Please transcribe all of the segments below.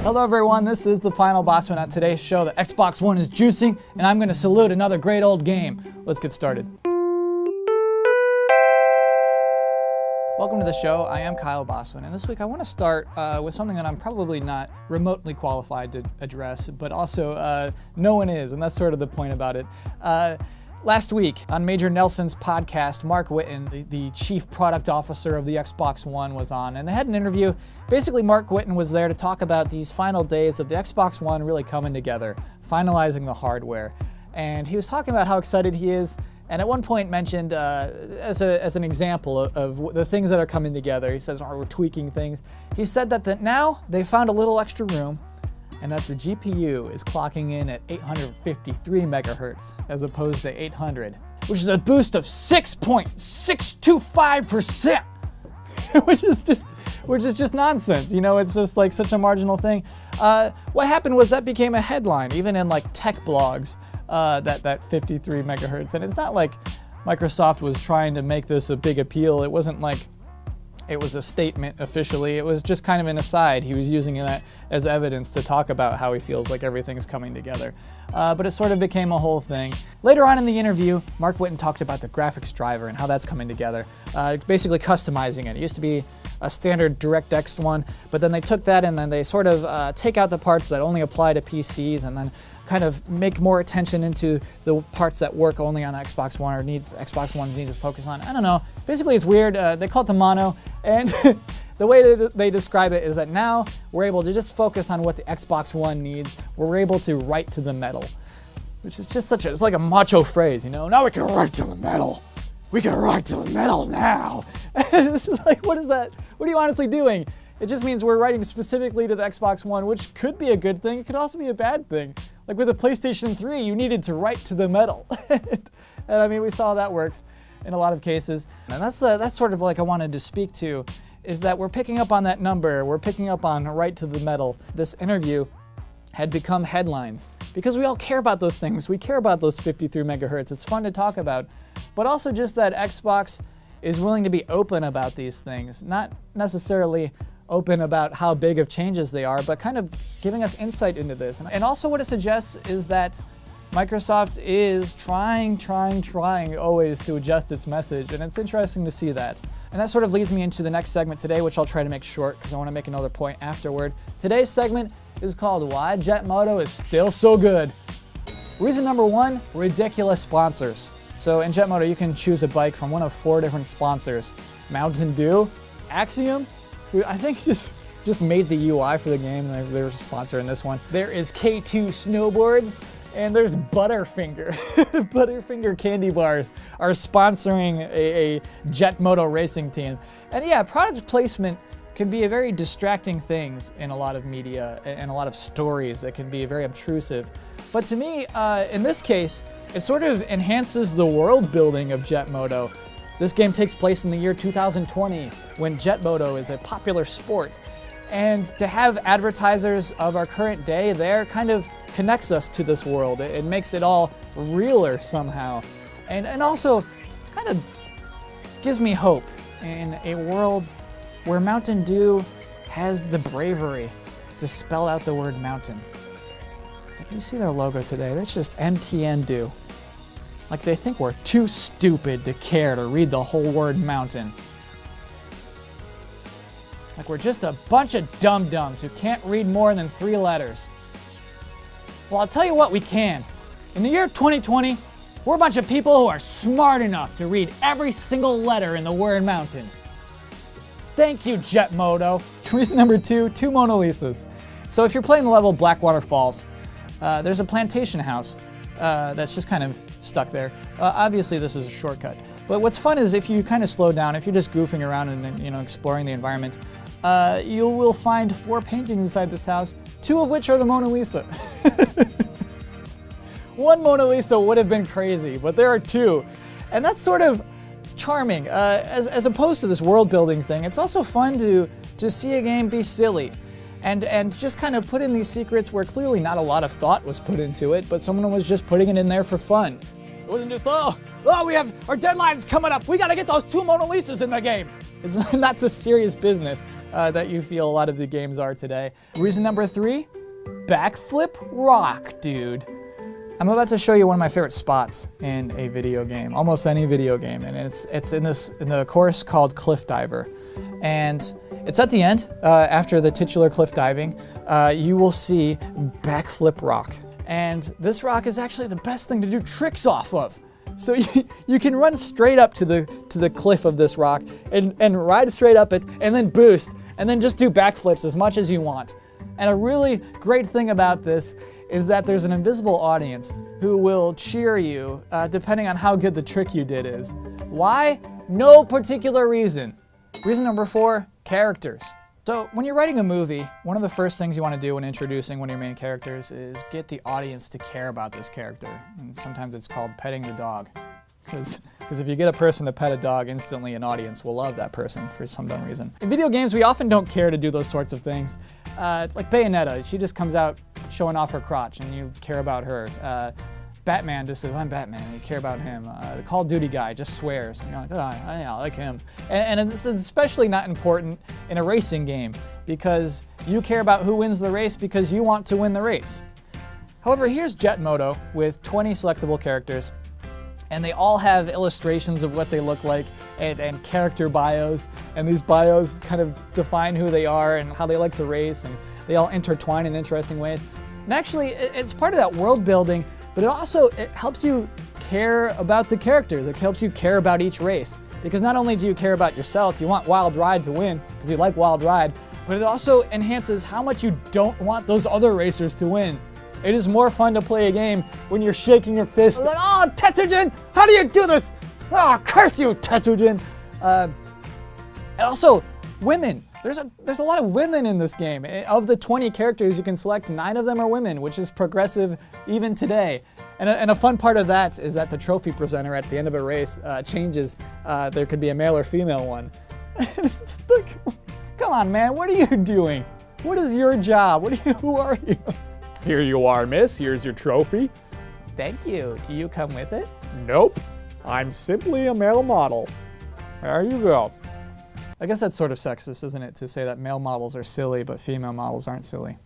Hello everyone, this is the final Bosman. On today's show, the Xbox One is juicing, and I'm going to salute another great old game. Let's get started. Welcome to the show. I am Kyle Bosman, and this week I want to start with something that I'm probably not remotely qualified to address, but also no one is, and that's sort of the point about it. Last week on Major Nelson's podcast, Mark Whitten, the chief product officer of the Xbox One, was on, and they had an interview. Basically, Mark Whitten was there to talk about these final days of the Xbox One really coming together, finalizing the hardware. And he was talking about how excited he is, and at one point mentioned, as an example of the things that are coming together, he says, we're tweaking things. He said that now they found a little extra room, and that the GPU is clocking in at 853 megahertz as opposed to 800, which is a boost of 6.625%, which is just nonsense. You know, it's just like such a marginal thing. What happened was that became a headline, even in like tech blogs, that 53 megahertz. And it's not like Microsoft was trying to make this a big appeal. It wasn't like it was a statement officially. It was just kind of an aside. He was using that as evidence to talk about how he feels like everything's coming together. But it sort of became a whole thing. Later on in the interview, Mark Whitten talked about the graphics driver and how that's coming together. Basically customizing it. It used to be a standard DirectX one, but then they took that and then they sort of take out the parts that only apply to PCs and then kind of make more attention into the parts that work only on the Xbox One or Xbox One need to focus on. I don't know. Basically, it's weird. They call it the mono, and the way they describe it is that now we're able to just focus on what the Xbox One needs. We're able to write to the metal, which is just it's like a macho phrase, you know? Now we can write to the metal. We can write to the metal now. This is like, what is that? What are you honestly doing? It just means we're writing specifically to the Xbox One, which could be a good thing. It could also be a bad thing. Like with the PlayStation 3, you needed to write to the metal. And I mean, we saw that works in a lot of cases. And that's sort of like I wanted to speak to, is that we're picking up on that number. We're picking up on write to the metal. This interview had become headlines because we all care about those things. We care about those 53 megahertz. It's fun to talk about. But also just that Xbox is willing to be open about these things, not necessarily open about how big of changes they are, but kind of giving us insight into this. And also what it suggests is that Microsoft is trying always to adjust its message, and it's interesting to see that. And that sort of leads me into the next segment today, which I'll try to make short because I want to make another point afterward. Today's segment is called Why Jet Moto is Still So Good. Reason number one, ridiculous sponsors. So in Jet Moto, you can choose a bike from one of 4 different sponsors. Mountain Dew, Axiom, who I think just made the UI for the game. They're a sponsor in this one. There is K2 Snowboards, and there's Butterfinger. Butterfinger candy bars are sponsoring a Jet Moto racing team. And yeah, product placement can be a very distracting thing in a lot of media and a lot of stories that can be very obtrusive. But to me, in this case, it sort of enhances the world building of Jet Moto. This game takes place in the year 2020 when Jet Moto is a popular sport. And to have advertisers of our current day there kind of connects us to this world. It makes it all realer somehow. And also kind of gives me hope in a world where Mountain Dew has the bravery to spell out the word mountain. Because if you see their logo today, that's just MTN Dew. Like they think we're too stupid to care to read the whole word mountain. Like we're just a bunch of dum-dums who can't read more than 3 letters. Well, I'll tell you what we can. In the year 2020, we're a bunch of people who are smart enough to read every single letter in the word mountain. Thank you, Jet Moto. Reason number 2, 2 Mona Lisas. So if you're playing the level Blackwater Falls, there's a plantation house that's just kind of stuck there. Obviously, this is a shortcut. But what's fun is if you kind of slow down, if you're just goofing around and exploring the environment, you will find 4 paintings inside this house, 2 of which are the Mona Lisa. 1 Mona Lisa would have been crazy, but there are 2. And that's sort of charming. As opposed to this world building thing, it's also fun to see a game be silly. And just kind of put in these secrets where clearly not a lot of thought was put into it, but someone was just putting it in there for fun. It wasn't just, we have our deadline's coming up. We got to get those 2 Mona Lisas in the game. It's not the serious business that you feel a lot of the games are today. Reason number 3, backflip rock, dude. I'm about to show you one of my favorite spots in a video game, almost any video game, and it's in the course called Cliff Diver. And it's at the end, after the titular cliff diving, you will see backflip rock. And this rock is actually the best thing to do tricks off of. So you can run straight up to the cliff of this rock and ride straight up it and then boost and then just do backflips as much as you want. And a really great thing about this is that there's an invisible audience who will cheer you depending on how good the trick you did is. Why? No particular reason. Reason number 4, characters. So when you're writing a movie, one of the first things you want to do when introducing one of your main characters is get the audience to care about this character. And sometimes it's called petting the dog. Because if you get a person to pet a dog, instantly an audience will love that person for some dumb reason. In video games, we often don't care to do those sorts of things. Like Bayonetta, she just comes out showing off her crotch and you care about her. Batman just says, I'm Batman, and you care about him. The Call of Duty guy just swears, and you're like, I like him. And it's especially not important in a racing game because you care about who wins the race because you want to win the race. However, here's Jet Moto with 20 selectable characters, and they all have illustrations of what they look like and character bios, and these bios kind of define who they are and how they like to race, and they all intertwine in interesting ways. And actually, it's part of that world building, but it helps you care about the characters. It helps you care about each race. Because not only do you care about yourself, you want Wild Ride to win, because you like Wild Ride, but it also enhances how much you don't want those other racers to win. It is more fun to play a game when you're shaking your fist like, oh, Tetsujin, how do you do this? Oh, curse you, Tetsujin. And also, women. There's a lot of women in this game. Of the 20 characters you can select, 9 of them are women, which is progressive even today. And a fun part of that is that the trophy presenter at the end of a race changes. There could be a male or female one. Come on, man, what are you doing? What is your job? Who are you? Here you are, miss. Here's your trophy. Thank you. Do you come with it? Nope. I'm simply a male model. There you go. I guess that's sort of sexist, isn't it, to say that male models are silly, but female models aren't silly.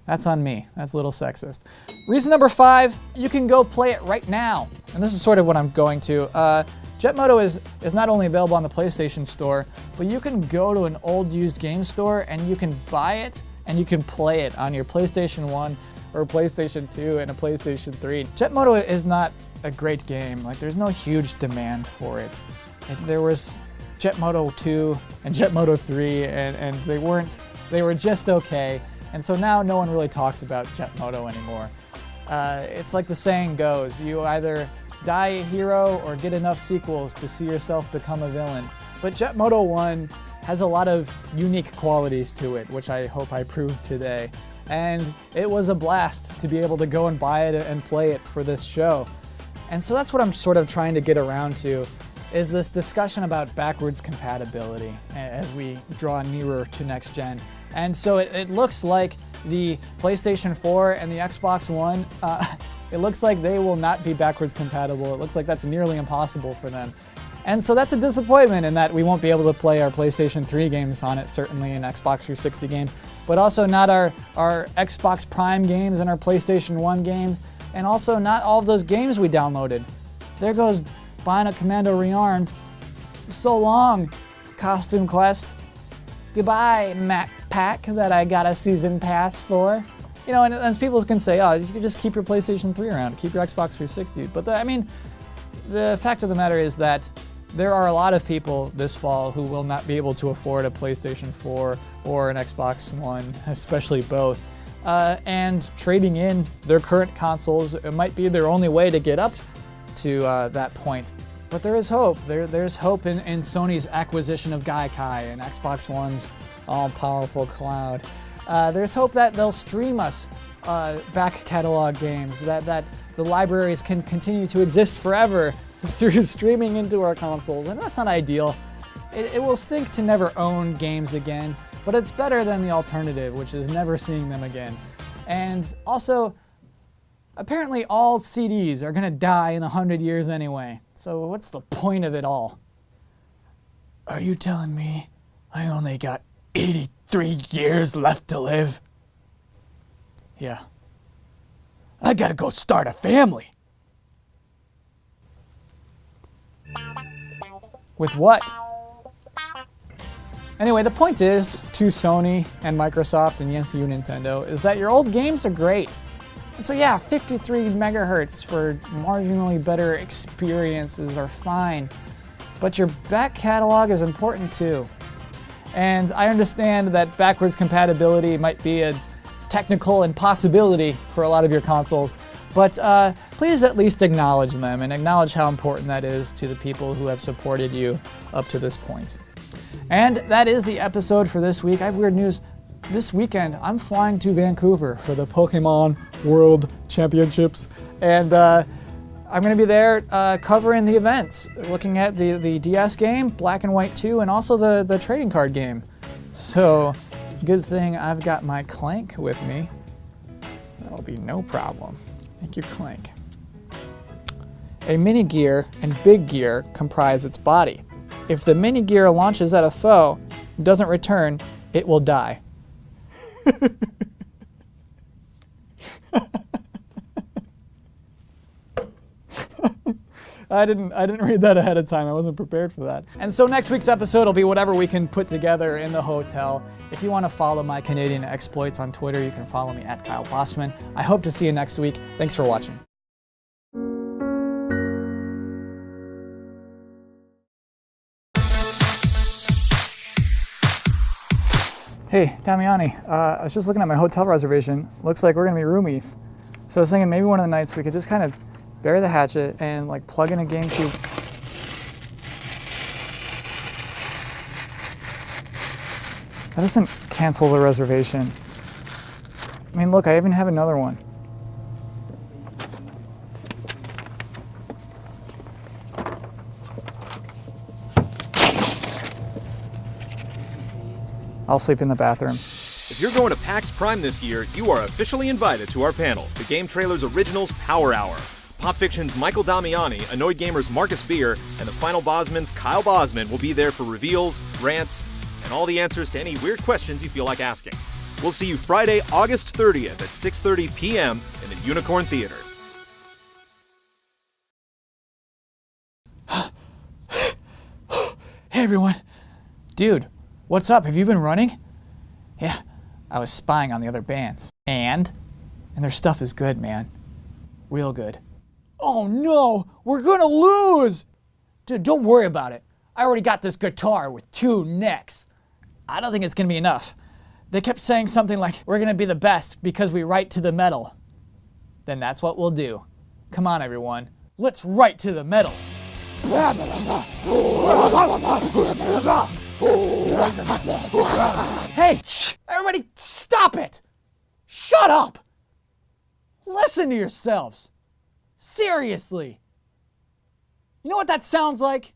That's on me. That's a little sexist. Reason number 5, you can go play it right now. And this is sort of what I'm going to. Jet Moto is not only available on the PlayStation Store, but you can go to an old used game store and you can buy it and you can play it on your PlayStation 1 or PlayStation 2 and a PlayStation 3. Jet Moto is not a great game. Like, there's no huge demand for it. There was Jet Moto 2 and Jet Moto 3 and they were just okay. And so now no one really talks about Jet Moto anymore. It's like the saying goes, you either die a hero or get enough sequels to see yourself become a villain. But Jet Moto 1 has a lot of unique qualities to it, which I hope I proved today. And it was a blast to be able to go and buy it and play it for this show. And so that's what I'm sort of trying to get around to, is this discussion about backwards compatibility as we draw nearer to next gen. And so it looks like the PlayStation 4 and the Xbox One, it looks like they will not be backwards compatible. It looks like that's nearly impossible for them. And so that's a disappointment in that we won't be able to play our PlayStation 3 games on it, certainly an Xbox 360 game, but also not our Xbox Prime games and our PlayStation 1 games, and also not all of those games we downloaded. There goes Bionic Commando Rearmed. So long, Costume Quest. Goodbye, Mac Pack that I got a season pass for. You know, and people can say, oh, you can just keep your PlayStation 3 around, keep your Xbox 360. But the fact of the matter is that there are a lot of people this fall who will not be able to afford a PlayStation 4 or an Xbox One, especially both. And trading in their current consoles, it might be their only way to get up to that point. But there is hope. There's hope in Sony's acquisition of Gaikai and Xbox One's all-powerful cloud. There's hope that they'll stream us back catalog games, that the libraries can continue to exist forever through streaming into our consoles. And that's not ideal. It will stink to never own games again, but it's better than the alternative, which is never seeing them again. And also, Apparently all CDs are gonna die in 100 years anyway. So what's the point of it all? Are you telling me I only got 83 years left to live? Yeah. I gotta go start a family. With what? Anyway, the point is, to Sony and Microsoft and yes, you Nintendo, is that your old games are great. And so yeah, 53 megahertz for marginally better experiences are fine. But your back catalog is important too. And I understand that backwards compatibility might be a technical impossibility for a lot of your consoles, but please at least acknowledge them and acknowledge how important that is to the people who have supported you up to this point. And that is the episode for this week. I have weird news. This weekend, I'm flying to Vancouver for the Pokemon World Championships, and I'm going to be there covering the events, looking at the DS game, Black and White 2, and also the trading card game. So, good thing I've got my Clank with me. That'll be no problem. Thank you, Clank. A mini gear and big gear comprise its body. If the mini gear launches at a foe and doesn't return, it will die. I didn't read that ahead of time. I wasn't prepared for that. And so next week's episode will be whatever we can put together in the hotel. If you want to follow my Canadian exploits on Twitter, you can follow me at Kyle Bosman. I hope to see you next week. Thanks for watching. Hey, Damiani, I was just looking at my hotel reservation. Looks like we're gonna be roomies. So I was thinking maybe one of the nights we could just kind of bury the hatchet and like plug in a GameCube. That doesn't cancel the reservation. I mean, look, I even have another one. I'll sleep in the bathroom. If you're going to PAX Prime this year, you are officially invited to our panel, the Game Trailers Originals Power Hour. Pop Fiction's Michael Damiani, Annoyed Gamer's Marcus Beer, and the Final Bosman's Kyle Bosman will be there for reveals, rants, and all the answers to any weird questions you feel like asking. We'll see you Friday, August 30th at 6:30 p.m. in the Unicorn Theater. Hey everyone. Dude, what's up? Have you been running? Yeah, I was spying on the other bands. And their stuff is good, man. Real good. Oh no, we're gonna lose! Dude, don't worry about it. I already got this guitar with 2 necks. I don't think it's gonna be enough. They kept saying something like, we're gonna be the best because we write to the metal. Then that's what we'll do. Come on, everyone. Let's write to the metal. Hey, shh! Everybody stop it! Shut up! Listen to yourselves. Seriously. You know what that sounds like?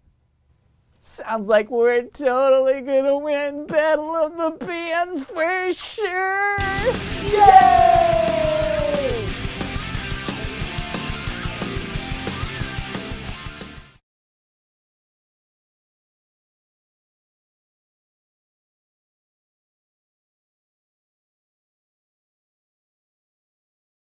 Sounds like we're totally gonna win Battle of the Bands for sure! Yay!